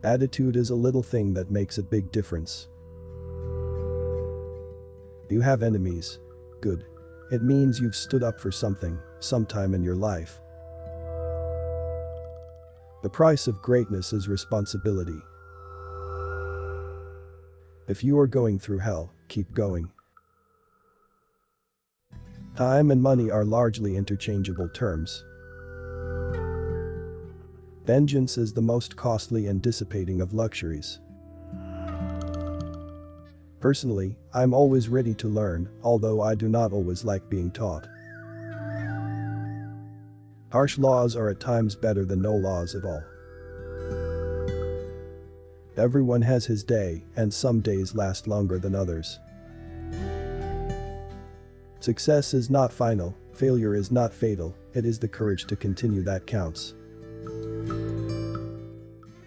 Attitude is a little thing that makes a big difference. Do you have enemies? Good. It means you've stood up for something, sometime in your life. The price of greatness is responsibility. If you are going through hell, keep going. Time and money are largely interchangeable terms. Vengeance is the most costly and dissipating of luxuries. Personally, I'm always ready to learn, although I do not always like being taught. Harsh laws are at times better than no laws at all. Everyone has his day, and some days last longer than others. Success is not final, failure is not fatal, it is the courage to continue that counts.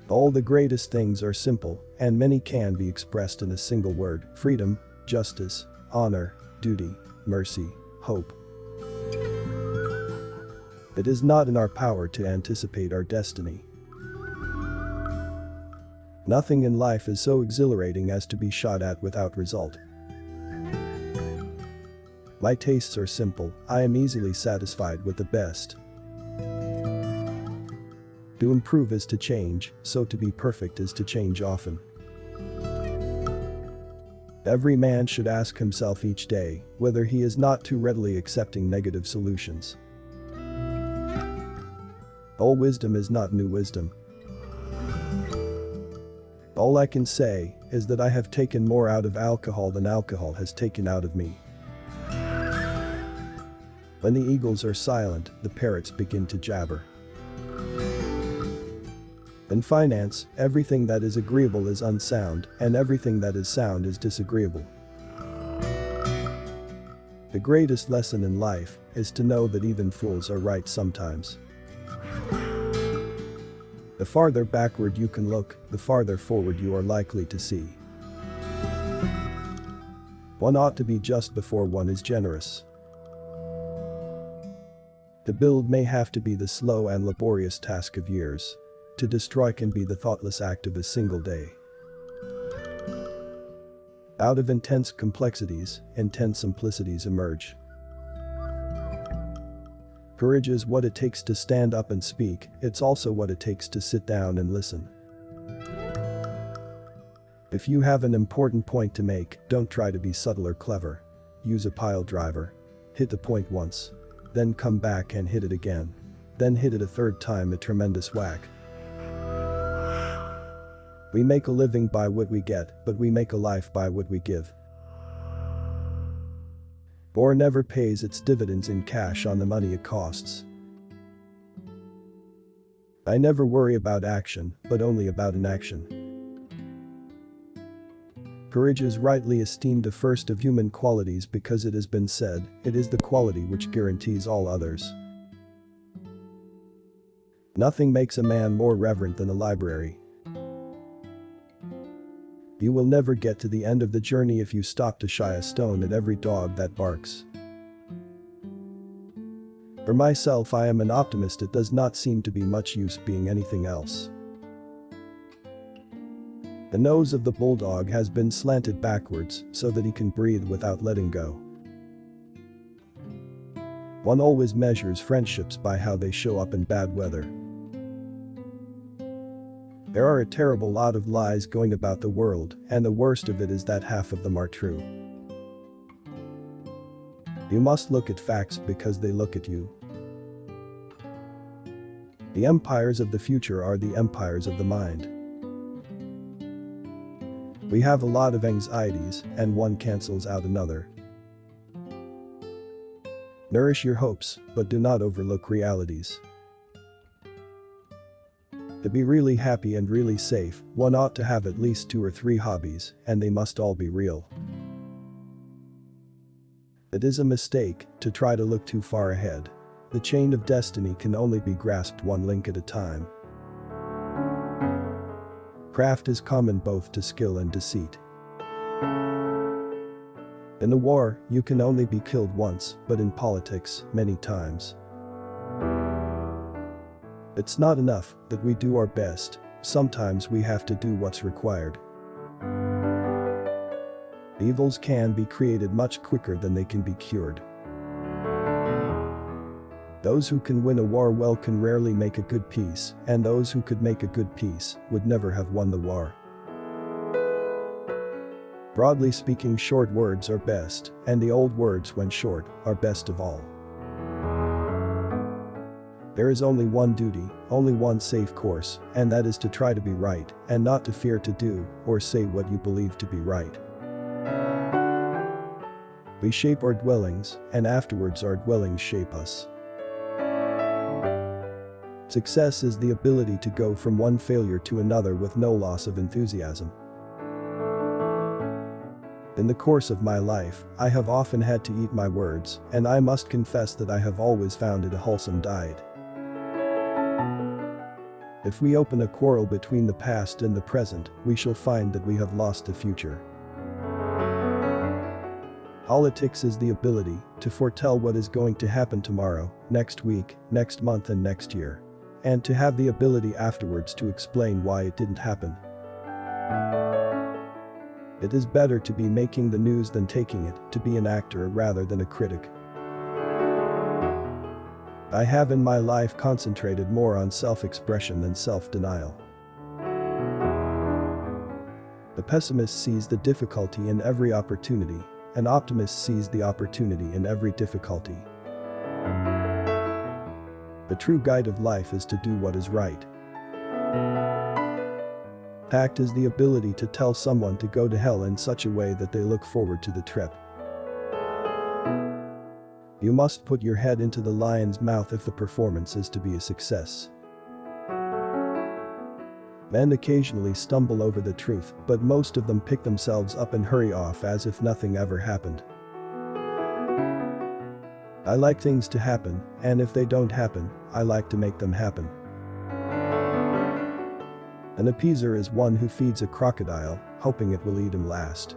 All the greatest things are simple, and many can be expressed in a single word: freedom, justice, honor, duty, mercy, hope. It is not in our power to anticipate our destiny. Nothing in life is so exhilarating as to be shot at without result. My tastes are simple, I am easily satisfied with the best. To improve is to change, so to be perfect is to change often. Every man should ask himself each day whether he is not too readily accepting negative solutions. All wisdom is not new wisdom. All I can say is that I have taken more out of alcohol than alcohol has taken out of me. When the eagles are silent, the parrots begin to jabber. In finance, everything that is agreeable is unsound, and everything that is sound is disagreeable. The greatest lesson in life is to know that even fools are right sometimes. The farther backward you can look, the farther forward you are likely to see. One ought to be just before one is generous. To build may have to be the slow and laborious task of years. To destroy can be the thoughtless act of a single day. Out of intense complexities, intense simplicities emerge. Courage is what it takes to stand up and speak, it's also what it takes to sit down and listen. If you have an important point to make, don't try to be subtle or clever. Use a pile driver. Hit the point once. Then come back and hit it again. Then hit it a third time, a tremendous whack. We make a living by what we get, but we make a life by what we give. Or never pays its dividends in cash on the money it costs. I never worry about action, but only about inaction. Courage is rightly esteemed the first of human qualities because it has been said, it is the quality which guarantees all others. Nothing makes a man more reverent than a library. You will never get to the end of the journey if you stop to shy a stone at every dog that barks. For myself, I am an optimist. It does not seem to be much use being anything else. The nose of the bulldog has been slanted backwards so that he can breathe without letting go. One always measures friendships by how they show up in bad weather. There are a terrible lot of lies going about the world, and the worst of it is that half of them are true. You must look at facts because they look at you. The empires of the future are the empires of the mind. We have a lot of anxieties, and one cancels out another. Nourish your hopes, but do not overlook realities. To be really happy and really safe, one ought to have at least 2 or 3 hobbies, and they must all be real. It is a mistake to try to look too far ahead. The chain of destiny can only be grasped one link at a time. Craft is common both to skill and deceit. In the war, you can only be killed once, but in politics, many times. It's not enough that we do our best, sometimes we have to do what's required. Evils can be created much quicker than they can be cured. Those who can win a war well can rarely make a good peace, and those who could make a good peace would never have won the war. Broadly speaking, short words are best, and the old words when short are best of all. There is only one duty, only one safe course, and that is to try to be right, and not to fear to do or say what you believe to be right. We shape our dwellings, and afterwards our dwellings shape us. Success is the ability to go from one failure to another with no loss of enthusiasm. In the course of my life, I have often had to eat my words, and I must confess that I have always found it a wholesome diet. If we open a quarrel between the past and the present, we shall find that we have lost the future. Politics is the ability to foretell what is going to happen tomorrow, next week, next month and next year. And to have the ability afterwards to explain why it didn't happen. It is better to be making the news than taking it, to be an actor rather than a critic. I have in my life concentrated more on self-expression than self-denial. The pessimist sees the difficulty in every opportunity, an optimist sees the opportunity in every difficulty. The true guide of life is to do what is right. Tact is the ability to tell someone to go to hell in such a way that they look forward to the trip. You must put your head into the lion's mouth if the performance is to be a success. Men occasionally stumble over the truth, but most of them pick themselves up and hurry off as if nothing ever happened. I like things to happen, and if they don't happen, I like to make them happen. An appeaser is one who feeds a crocodile, hoping it will eat him last.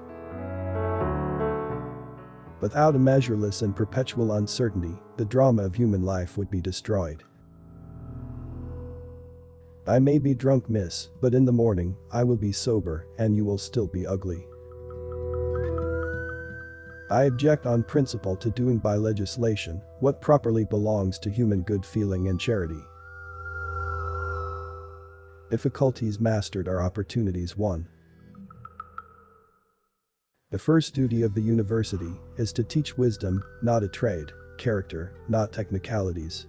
Without a measureless and perpetual uncertainty, the drama of human life would be destroyed. I may be drunk, miss, but in the morning, I will be sober, and you will still be ugly. I object on principle to doing by legislation what properly belongs to human good feeling and charity. Difficulties mastered are opportunities won. The first duty of the university is to teach wisdom, not a trade, character, not technicalities.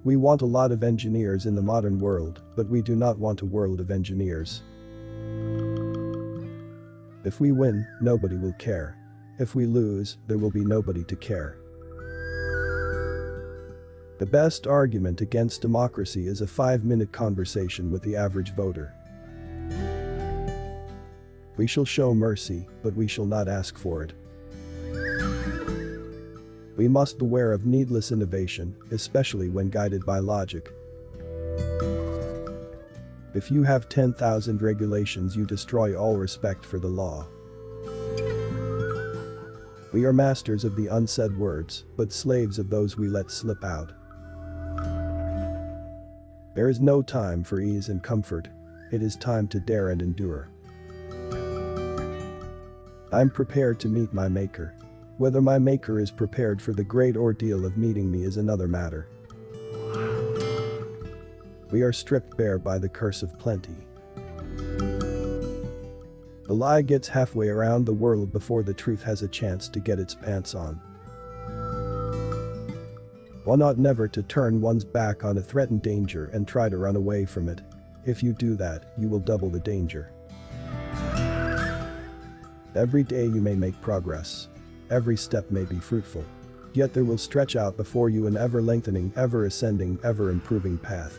We want a lot of engineers in the modern world, but we do not want a world of engineers. If we win, nobody will care. If we lose, there will be nobody to care. The best argument against democracy is a 5-minute conversation with the average voter. We shall show mercy, but we shall not ask for it. We must beware of needless innovation, especially when guided by logic. If you have 10,000 regulations, you destroy all respect for the law. We are masters of the unsaid words, but slaves of those we let slip out. There is no time for ease and comfort. It is time to dare and endure. I'm prepared to meet my Maker. Whether my Maker is prepared for the great ordeal of meeting me is another matter. We are stripped bare by the curse of plenty. The lie gets halfway around the world before the truth has a chance to get its pants on. One ought never to turn one's back on a threatened danger and try to run away from it. If you do that, you will double the danger. Every day you may make progress. Every step may be fruitful. Yet there will stretch out before you an ever-lengthening, ever-ascending, ever-improving path.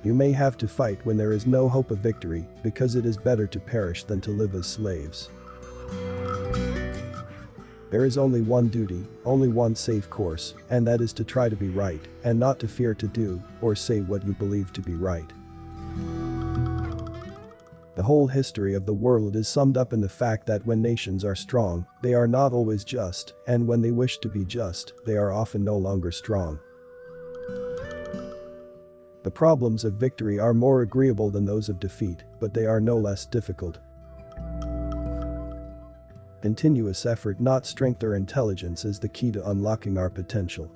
You may have to fight when there is no hope of victory, because it is better to perish than to live as slaves. There is only one duty, only one safe course, and that is to try to be right, and not to fear to do or say what you believe to be right. The whole history of the world is summed up in the fact that when nations are strong, they are not always just, and when they wish to be just, they are often no longer strong. The problems of victory are more agreeable than those of defeat, but they are no less difficult. Continuous effort, not strength or intelligence, is the key to unlocking our potential.